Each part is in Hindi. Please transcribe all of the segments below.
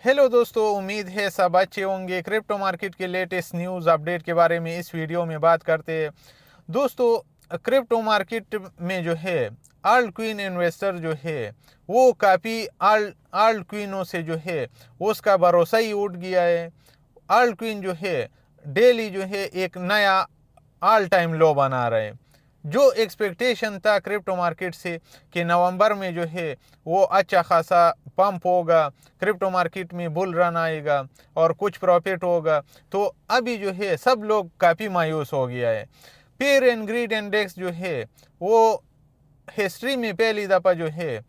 हेलो दोस्तों, उम्मीद है सब अच्छे होंगे। क्रिप्टो मार्केट के लेटेस्ट न्यूज़ अपडेट के बारे में इस वीडियो में बात करते हैं। दोस्तों, क्रिप्टो मार्केट में जो है आल्ट क्वीन इन्वेस्टर जो है वो काफ़ी आल्ट क्वीनों से जो है उसका भरोसा ही उठ गया है। आल्ट क्वीन जो है डेली जो है एक नया ऑल टाइम लो बना रहे। जो एक्सपेक्टेशन था क्रिप्टो मार्केट से कि नवंबर में जो है वो अच्छा खासा पंप होगा, क्रिप्टो मार्केट में बुल रन आएगा और कुछ प्रॉफिट होगा, तो अभी जो है सब लोग काफ़ी मायूस हो गया है। पेयर एंड ग्रीड इंडेक्स जो है वो हिस्ट्री में पहली दफ़ा जो है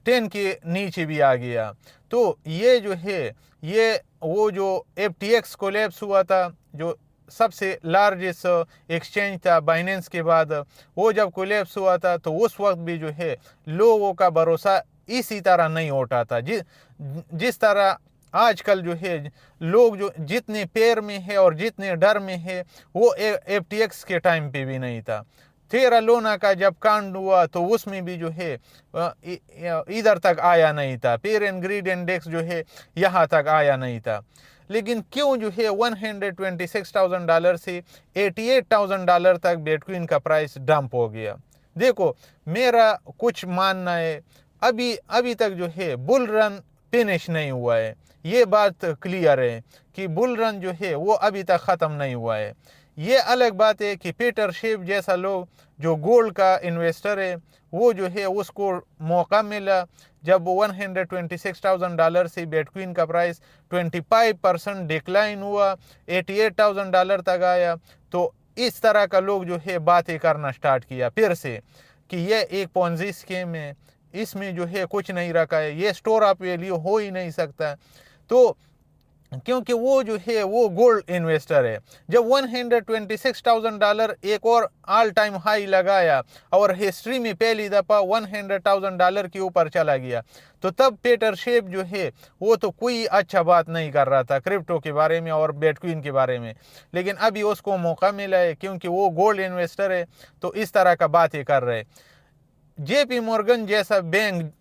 10 के नीचे भी आ गया। तो ये जो है ये वो जो FTX कोलैप्स हुआ था, जो सबसे लार्जेस्ट एक्सचेंज था बाइनेंस के बाद, वो जब कोलैप्स हुआ था तो उस वक्त भी जो है लोगों का भरोसा इसी तरह नहीं उठा था। जिस तरह आजकल जो है लोग जो जितने पेर में है और जितने डर में है वो FTX के टाइम पे भी नहीं था। तेरा लोना का जब कांड हुआ तो उसमें भी जो है इधर तक आया नहीं था, पेयर एंड ग्रीड इंडेक्स जो है यहाँ तक आया नहीं था। लेकिन क्यों जो है $126,000 से $88,000 तक बिटकॉइन का प्राइस डंप हो गया। देखो, मेरा कुछ मानना है, अभी अभी तक जो है बुल रन फिनिश नहीं हुआ है। ये बात क्लियर है कि बुल रन जो है वो अभी तक ख़त्म नहीं हुआ है। ये अलग बात है कि पीटर शेफ जैसा लोग जो गोल्ड का इन्वेस्टर है वो जो है उसको मौका मिला जब $126,000 से बिटकॉइन का प्राइस 25% डिक्लाइन हुआ, $88,000 तक आया। तो इस तरह का लोग जो है बातें करना स्टार्ट किया फिर से कि ये एक पोंजी स्कीम है, इसमें जो है कुछ नहीं रखा है, ये स्टोर अप वैल्यू हो ही नहीं सकता। तो क्योंकि वो जो है वो गोल्ड इन्वेस्टर है। जब $126,000 एक और ऑल टाइम हाई लगाया और हिस्ट्री में पहली दफ़ा $100,000 के ऊपर चला गया, तो तब पीटर शेफ जो है वो तो कोई अच्छा बात नहीं कर रहा था क्रिप्टो के बारे में और बिटकॉइन के बारे में। लेकिन अभी उसको मौका मिला है क्योंकि वो गोल्ड इन्वेस्टर है, तो इस तरह का बातें कर रहे। JP मॉर्गन जैसा bank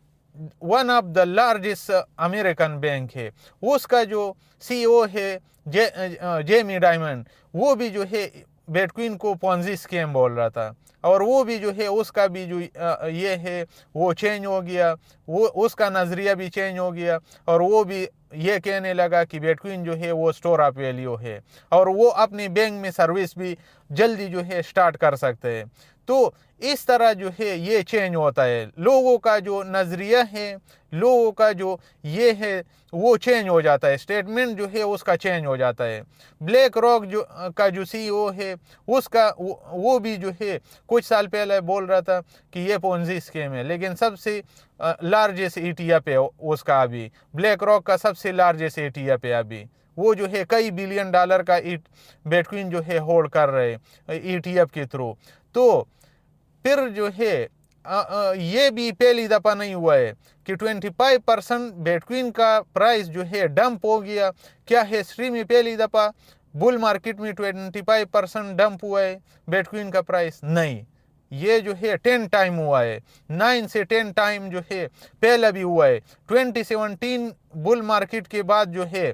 one of the largest American bank है, उसका जो CEO है जेमी डायमंड, वो भी जो है बिटकॉइन को पोंजी स्कीम बोल रहा था। और वो भी जो है उसका भी जो ये है वो चेंज हो गया, वो उसका नज़रिया भी चेंज हो गया और वो भी ये कहने लगा कि बिटकॉइन जो है वो स्टोर ऑफ वैल्यू है और वो अपने बैंक में सर्विस भी जल्दी जो है स्टार्ट कर सकते हैं। तो इस तरह जो है ये चेंज होता है, लोगों का जो नज़रिया है, लोगों का जो ये है वो चेंज हो जाता है, स्टेटमेंट जो है उसका चेंज हो जाता है। ब्लैक रॉक जो CEO है उसका वो भी जो है कुछ साल पहले बोल रहा था कि ये पोंजी स्कीम है, लेकिन सबसे लार्जेस्ट ETF है उसका। अभी ब्लैक रॉक का सबसे लार्जेस्ट ETF है अभी, वो जो है कई बिलियन डॉलर का बिटकॉइन जो है होल्ड कर रहे ETF के थ्रू। तो फिर जो है ये भी पहली दफ़ा नहीं हुआ है कि 25% बिटकॉइन का प्राइस जो है डंप हो गया। क्या हिस्ट्री में पहली दफ़ा बुल मार्केट में 25% डंप हुआ है बिटकॉइन का प्राइस? नहीं, ये जो है 10 टाइम हुआ है, 9 से 10 टाइम जो है पहले भी हुआ है। 2017 बुल मार्केट के बाद जो है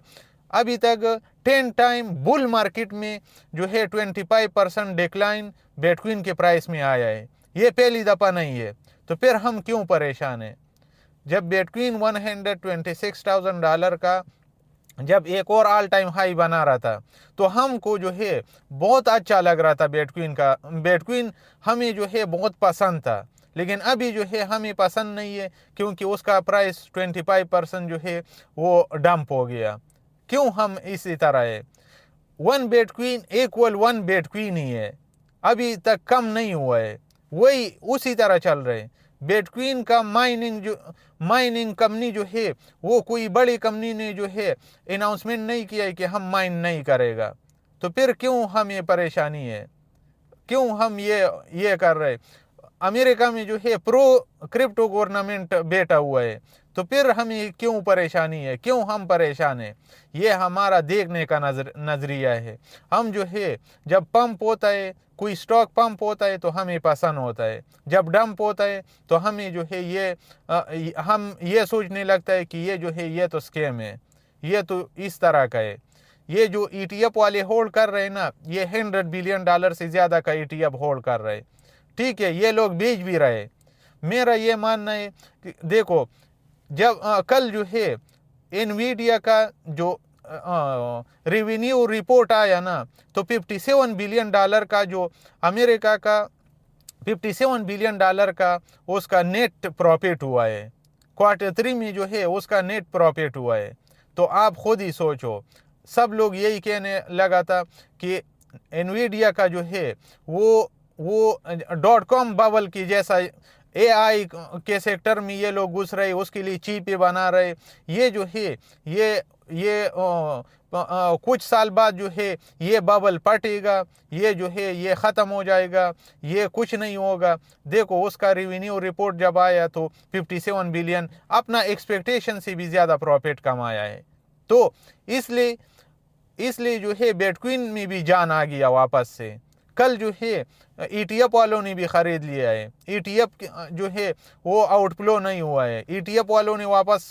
अभी तक 10 टाइम बुल मार्केट में जो है 25% डिक्लाइन बिटकॉइन के प्राइस में आया है। ये पहली दफ़ा नहीं है। तो फिर हम क्यों परेशान हैं? जब बिटकॉइन $126,000 का जब एक और ऑल टाइम हाई बना रहा था तो हमको जो है बहुत अच्छा लग रहा था बिटकॉइन का। बिटकॉइन हमें जो है बहुत पसंद था, लेकिन अभी जो है हमें पसंद नहीं है क्योंकि उसका प्राइस 25% जो है वो डंप हो गया। क्यों हम इसी तरह है? 1 बिटकॉइन इक्वल 1 बिटकॉइन ही है, अभी तक कम नहीं हुआ है, वही उसी तरह चल रहे हैं। बिटकॉइन का माइनिंग कंपनी जो है वो कोई बड़ी कंपनी ने जो है अनाउंसमेंट नहीं किया है कि हम माइन नहीं करेगा। तो फिर क्यों हम ये परेशानी है, क्यों हम ये कर रहे? अमेरिका में जो है प्रो क्रिप्टो गवर्नमेंट बैठा हुआ है, तो फिर हमें क्यों परेशानी है, क्यों हम परेशान हैं? ये हमारा देखने का नज़रिया है। हम जो है जब पंप होता है, कोई स्टॉक पंप होता है तो हमें पसंद होता है, जब डंप होता है तो हमें जो है हम ये सोचने लगता है कि ये जो है ये तो स्कैम है, ये तो इस तरह का है। ये जो ETF वाले होल्ड कर रहे हैं ना, ये $100 बिलियन से ज़्यादा का ETF होल्ड कर रहे हैं। ठीक है, ये लोग बेच भी रहे। मेरा ये मानना है कि देखो, जब कल जो है एनवीडिया का जो रेवेन्यू रिपोर्ट आया ना, तो $57 बिलियन का जो अमेरिका का $57 बिलियन का उसका नेट प्रॉफिट हुआ है। Q3 में जो है उसका नेट प्रॉफिट हुआ है। तो आप खुद ही सोचो, सब लोग यही कहने लगा था कि एनवीडिया का जो है वो .com बबल की जैसा AI के सेक्टर में ये लोग घुस रहे, उसके लिए चिपें बना रहे। ये जो है ये कुछ साल बाद जो है ये बबल फटेगा, ये जो है ये ख़त्म हो जाएगा, ये कुछ नहीं होगा। देखो, उसका रेवेन्यू रिपोर्ट जब आया तो 57 बिलियन, अपना एक्सपेक्टेशन से भी ज़्यादा प्रॉफिट कमाया है। तो इसलिए जो है बिटकॉइन में भी जान आ गया वापस से। कल जो है ETF वालों ने भी ख़रीद लिया है। ETF जो है वो आउटफ्लो नहीं हुआ है। ETF वालों ने वापस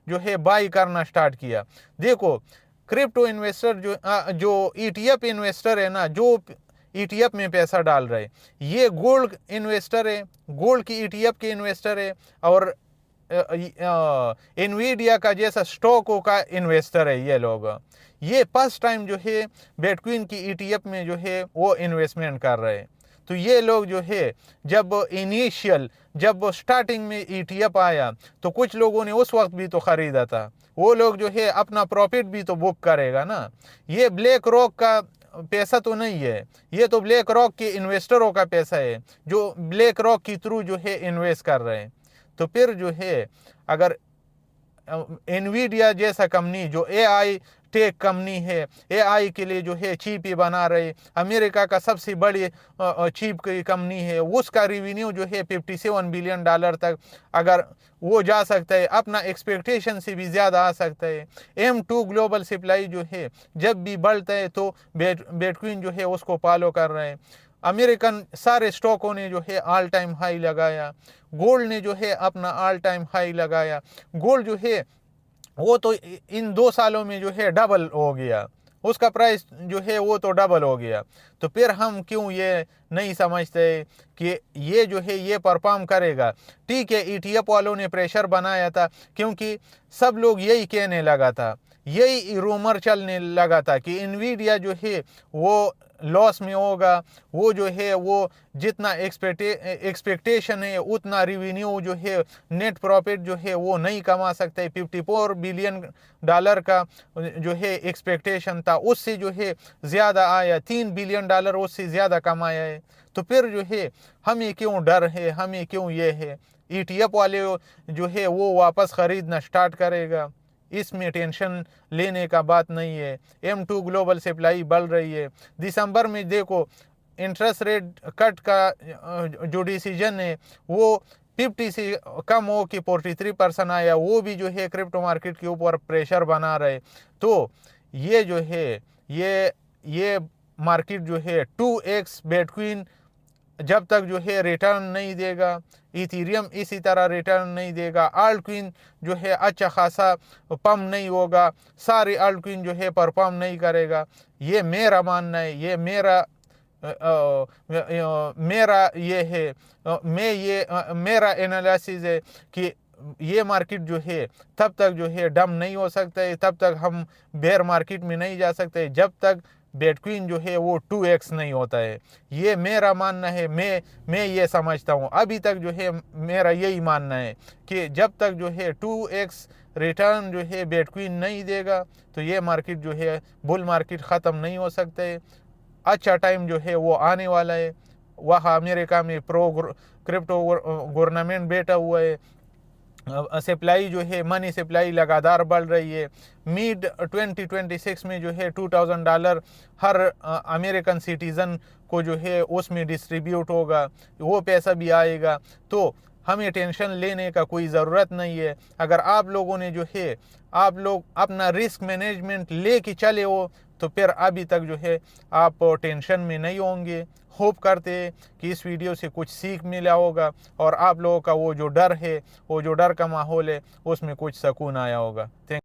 जो है बाई करना स्टार्ट किया। देखो, क्रिप्टो इन्वेस्टर जो ETF इन्वेस्टर है ना, जो ETF में पैसा डाल रहे, ये गोल्ड इन्वेस्टर है, गोल्ड की ETF के इन्वेस्टर है, और एनवीडिया का जैसा स्टॉकों का इन्वेस्टर है। ये लोग ये फर्स्ट टाइम जो है बिटकॉइन की ETF में जो है वो इन्वेस्टमेंट कर रहे हैं। तो ये लोग जो है जब स्टार्टिंग में ETF आया तो कुछ लोगों ने उस वक्त भी तो ख़रीदा था। वो लोग जो है अपना प्रॉफिट भी तो बुक करेगा ना। ये ब्लैक रॉक का पैसा तो नहीं है, ये तो ब्लैक रॉक के इन्वेस्टरों का पैसा है जो ब्लैक रॉक के थ्रू जो है इन्वेस्ट कर रहे हैं। तो फिर जो है अगर एनवीडिया जैसा कंपनी जो AI टेक कंपनी है, AI के लिए जो है चिप बना रही, अमेरिका का सबसे बड़ी चिप की कंपनी है, उसका रेवेन्यू जो है $57 बिलियन तक अगर वो जा सकता है, अपना एक्सपेक्टेशन से भी ज़्यादा आ सकता है। M2 ग्लोबल सप्लाई जो है जब भी बढ़ता है तो बिटकॉइन जो है उसको फॉलो कर रहे हैं। अमेरिकन सारे स्टॉकों ने जो है ऑल टाइम हाई लगाया, गोल्ड ने जो है अपना ऑल टाइम हाई लगाया। गोल्ड जो है वो तो इन 2 सालों में जो है डबल हो गया, उसका प्राइस जो है वो तो डबल हो गया। तो फिर हम क्यों ये नहीं समझते कि ये जो है ये परफॉर्म करेगा। ठीक है, ETF वालों ने प्रेशर बनाया था, क्योंकि सब लोग यही कहने लगा था, यही रूमर चलने लगा था कि एनवीडिया जो है वो लॉस में होगा, वो जो है वो जितना एक्सपेक्टेशन है उतना रेवेन्यू जो है नेट प्रॉफिट जो है वो नहीं कमा सकते। $54 बिलियन का जो है एक्सपेक्टेशन था, उससे जो है ज़्यादा आया, $3 बिलियन उससे ज़्यादा कमाया है। तो फिर जो है हमें क्यों डर है, हमें क्यों ये है। ETF वाले जो है वो वापस ख़रीदना स्टार्ट करेगा, इसमें टेंशन लेने का बात नहीं है। M2 ग्लोबल सप्लाई बढ़ रही है। दिसंबर में देखो इंटरेस्ट रेट कट का जो डिसीजन है वो 50 से कम हो कि 43% आया, वो भी जो है क्रिप्टो मार्केट के ऊपर प्रेशर बना रहे। तो ये जो है ये मार्केट जो है 2x बिटकॉइन जब तक जो है रिटर्न नहीं देगा, इथेरियम इसी तरह रिटर्न नहीं देगा, अल्टकॉइन जो है अच्छा खासा पम्प नहीं होगा, सारे अल्टकॉइन जो है परफॉर्म नहीं करेगा। ये मेरा मानना है, ये मेरा एनालिसिस है कि ये मार्केट जो है तब तक जो है डम नहीं हो सकता है, तब तक हम बेयर मार्केट में नहीं जा सकते जब तक बिटकॉइन जो है वो 2x नहीं होता है। ये मेरा मानना है, मैं ये समझता हूँ। अभी तक जो है मेरा यही मानना है कि जब तक जो है 2x रिटर्न जो है बिटकॉइन नहीं देगा तो ये मार्केट जो है बुल मार्केट ख़त्म नहीं हो सकता है। अच्छा टाइम जो है वो आने वाला है। वहाँ अमेरिका में क्रिप्टो गवर्नमेंट बैठा हुआ है, सप्लाई जो है मनी सप्लाई लगातार बढ़ रही है। मिड 2026 में जो है $2000 हर अमेरिकन सिटीज़न को जो है उसमें डिस्ट्रीब्यूट होगा, वो पैसा भी आएगा। तो हमें टेंशन लेने का कोई ज़रूरत नहीं है। अगर आप लोगों ने जो है आप लोग अपना रिस्क मैनेजमेंट ले के चले हो तो फिर अभी तक जो है आप टेंशन में नहीं होंगे। होप करते हैं कि इस वीडियो से कुछ सीख मिला होगा और आप लोगों का वो जो डर है, वो जो डर का माहौल है, उसमें कुछ सुकून आया होगा। थैंक